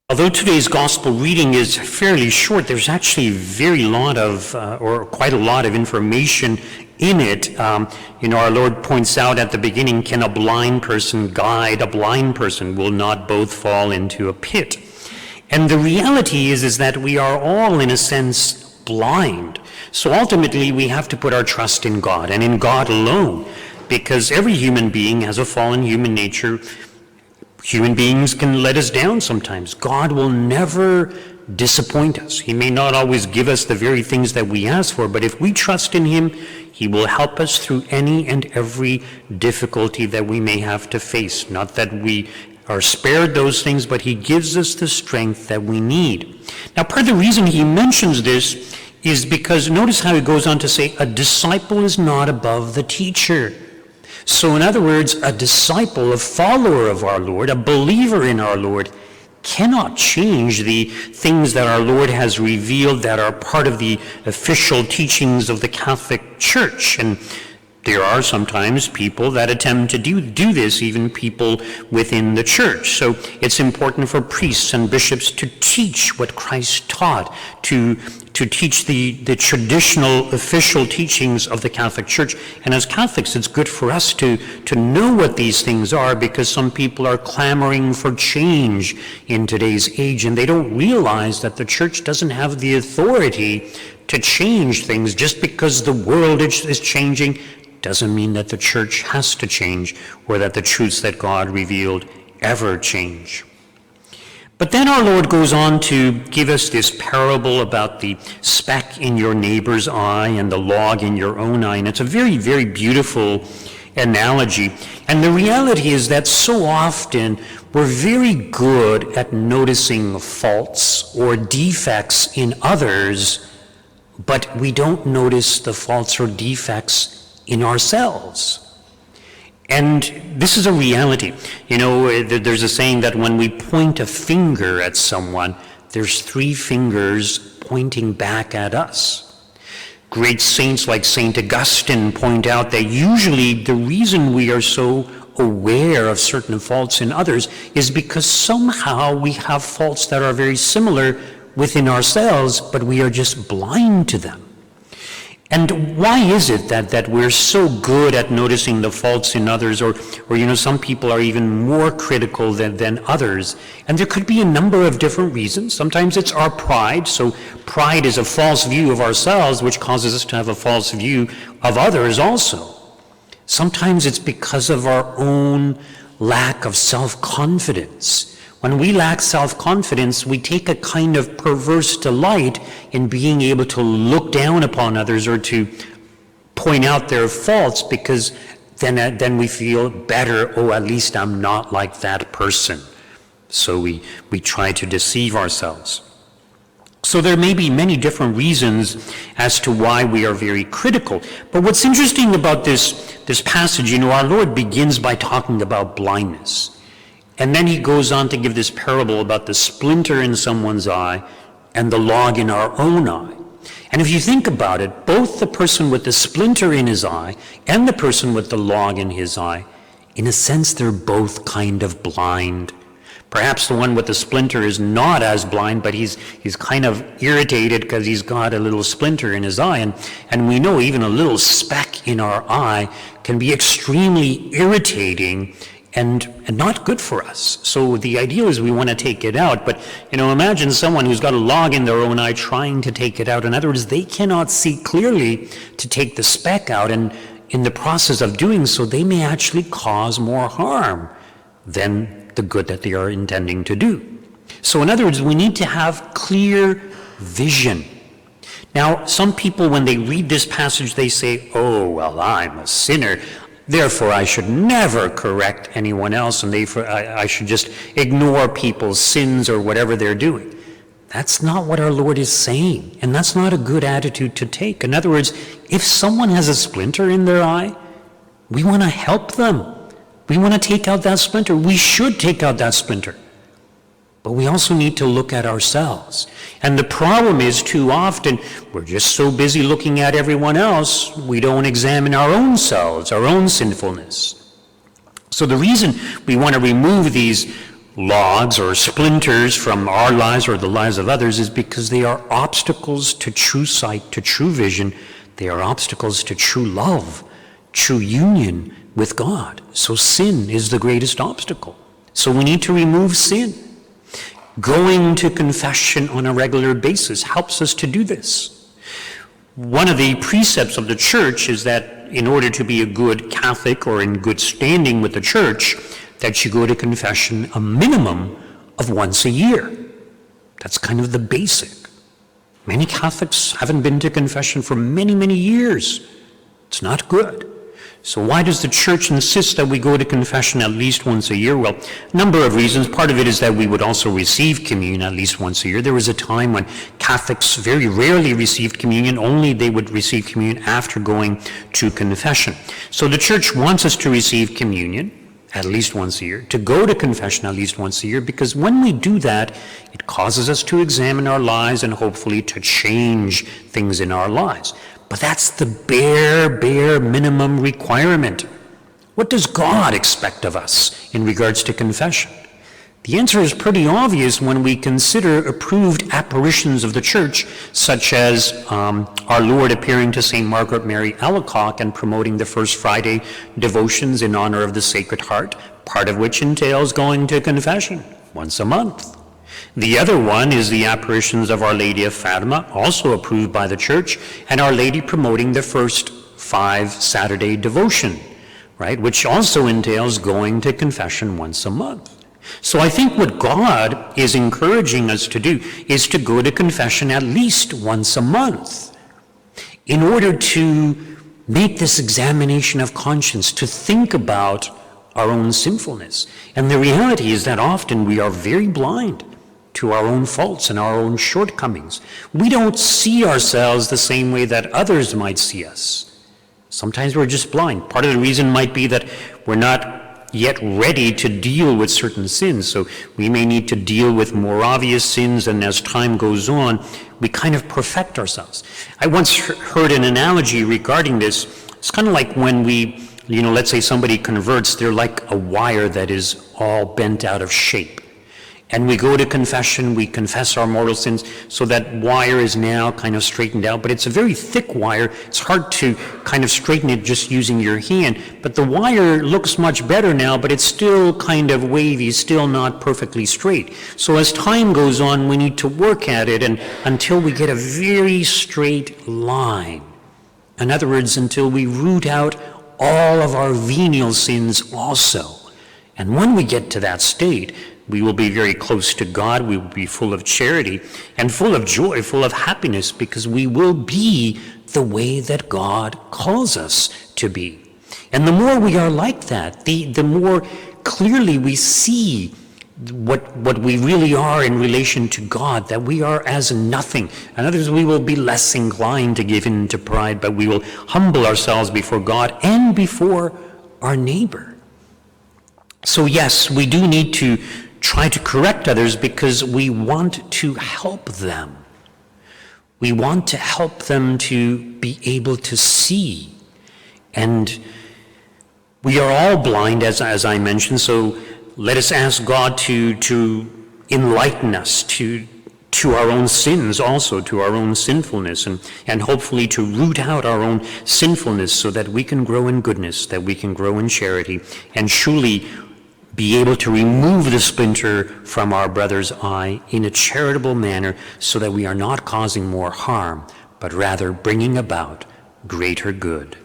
Although today's gospel reading is fairly short, there's actually quite a lot of information in it. Our Lord points out at the beginning, can a blind person guide? A blind person will not both fall into a pit. And the reality is that we are all, in a sense, blind. So ultimately, we have to put our trust in God and in God alone, because every human being has a fallen human nature. Human beings can let us down sometimes. God will never disappoint us. He may not always give us the very things that we ask for, but if we trust in Him, He will help us through any and every difficulty that we may have to face. Not that we are spared those things, but He gives us the strength that we need. Now, part of the reason He mentions this is because notice how He goes on to say, a disciple is not above the teacher. So in other words, a disciple, a follower of our Lord, a believer in our Lord, cannot change the things that our Lord has revealed that are part of the official teachings of the Catholic Church. And there are sometimes people that attempt to do this, even people within the church. So it's important for priests and bishops to teach what Christ taught, to teach the traditional official teachings of the Catholic Church. And as Catholics, it's good for us to know what these things are, because some people are clamoring for change in today's age, and they don't realize that the Church doesn't have the authority to change things. Just because the world is changing doesn't mean that the Church has to change, or that the truths that God revealed ever change. But then our Lord goes on to give us this parable about the speck in your neighbor's eye and the log in your own eye. And it's a very, very beautiful analogy. And the reality is that so often we're very good at noticing faults or defects in others, but we don't notice the faults or defects in ourselves. And this is a reality. There's a saying that when we point a finger at someone, there's 3 fingers pointing back at us. Great saints like St. Augustine point out that usually the reason we are so aware of certain faults in others is because somehow we have faults that are very similar within ourselves, but we are just blind to them. And why is it that we're so good at noticing the faults in others, or some people are even more critical than others? And there could be a number of different reasons. Sometimes it's our pride. So pride is a false view of ourselves, which causes us to have a false view of others also. Sometimes it's because of our own lack of self-confidence. When we lack self-confidence, we take a kind of perverse delight in being able to look down upon others or to point out their faults, because then we feel better. Oh, at least I'm not like that person. So we try to deceive ourselves. So there may be many different reasons as to why we are very critical. But what's interesting about this passage, our Lord begins by talking about blindness. And then He goes on to give this parable about the splinter in someone's eye and the log in our own eye. And if you think about it, both the person with the splinter in his eye and the person with the log in his eye, in a sense, they're both kind of blind. Perhaps the one with the splinter is not as blind, but he's kind of irritated because he's got a little splinter in his eye. And we know even a little speck in our eye can be extremely irritating and not good for us. So the ideal is we want to take it out. But, imagine someone who's got a log in their own eye trying to take it out. In other words, they cannot see clearly to take the speck out. And in the process of doing so, they may actually cause more harm than the good that they are intending to do. So in other words, we need to have clear vision. Now, some people, when they read this passage, they say, oh, well, I'm a sinner. Therefore, I should never correct anyone else, and I should just ignore people's sins or whatever they're doing. That's not what our Lord is saying, and that's not a good attitude to take. In other words, if someone has a splinter in their eye, we want to help them. We want to take out that splinter. We should take out that splinter. but we also need to look at ourselves. And the problem is, too often, we're just so busy looking at everyone else, we don't examine our own selves, our own sinfulness. So the reason we want to remove these logs or splinters from our lives or the lives of others is because they are obstacles to true sight, to true vision. They are obstacles to true love, true union with God. So sin is the greatest obstacle. So we need to remove sin. Going to confession on a regular basis helps us to do this. One of the precepts of the church is that in order to be a good Catholic or in good standing with the church, that you go to confession a minimum of once a year. That's kind of the basic. Many Catholics haven't been to confession for many, many years. It's not good. So why does the church insist that we go to confession at least once a year? Well, a number of reasons. Part of it is that we would also receive communion at least once a year. There was a time when Catholics very rarely received communion. Only they would receive communion after going to confession. So the church wants us to receive communion at least once a year, to go to confession at least once a year, because when we do that, it causes us to examine our lives and hopefully to change things in our lives. But that's the bare minimum requirement. What does God expect of us in regards to confession? The answer is pretty obvious when we consider approved apparitions of the church, such as our Lord appearing to St. Margaret Mary Alacoque and promoting the First Friday devotions in honor of the Sacred Heart, part of which entails going to confession once a month. The other one is the apparitions of Our Lady of Fatima, also approved by the church, and Our Lady promoting the first 5 Saturday devotion, right, which also entails going to confession once a month. So I think what God is encouraging us to do is to go to confession at least once a month in order to make this examination of conscience, to think about our own sinfulness. And the reality is that often we are very blind to our own faults and our own shortcomings. We don't see ourselves the same way that others might see us. Sometimes we're just blind. Part of the reason might be that we're not yet ready to deal with certain sins. So we may need to deal with more obvious sins, and as time goes on, we kind of perfect ourselves. I once heard an analogy regarding this. It's kind of like when we, let's say somebody converts, they're like a wire that is all bent out of shape. And we go to confession, we confess our mortal sins, so that wire is now kind of straightened out. But it's a very thick wire. It's hard to kind of straighten it just using your hand. But the wire looks much better now, but it's still kind of wavy, still not perfectly straight. So as time goes on, we need to work at it and until we get a very straight line. In other words, until we root out all of our venial sins also. And when we get to that state, we will be very close to God. We will be full of charity and full of joy, full of happiness, because we will be the way that God calls us to be. And the more we are like that, the more clearly we see what we really are in relation to God, that we are as nothing. In other words, we will be less inclined to give in to pride, but we will humble ourselves before God and before our neighbor. So yes, we do need to try to correct others because we want to help them. We want to help them to be able to see. And we are all blind, as I mentioned, so let us ask God to enlighten us to our own sins also, to our own sinfulness, and hopefully to root out our own sinfulness so that we can grow in goodness, that we can grow in charity, and truly be able to remove the splinter from our brother's eye in a charitable manner so that we are not causing more harm, but rather bringing about greater good.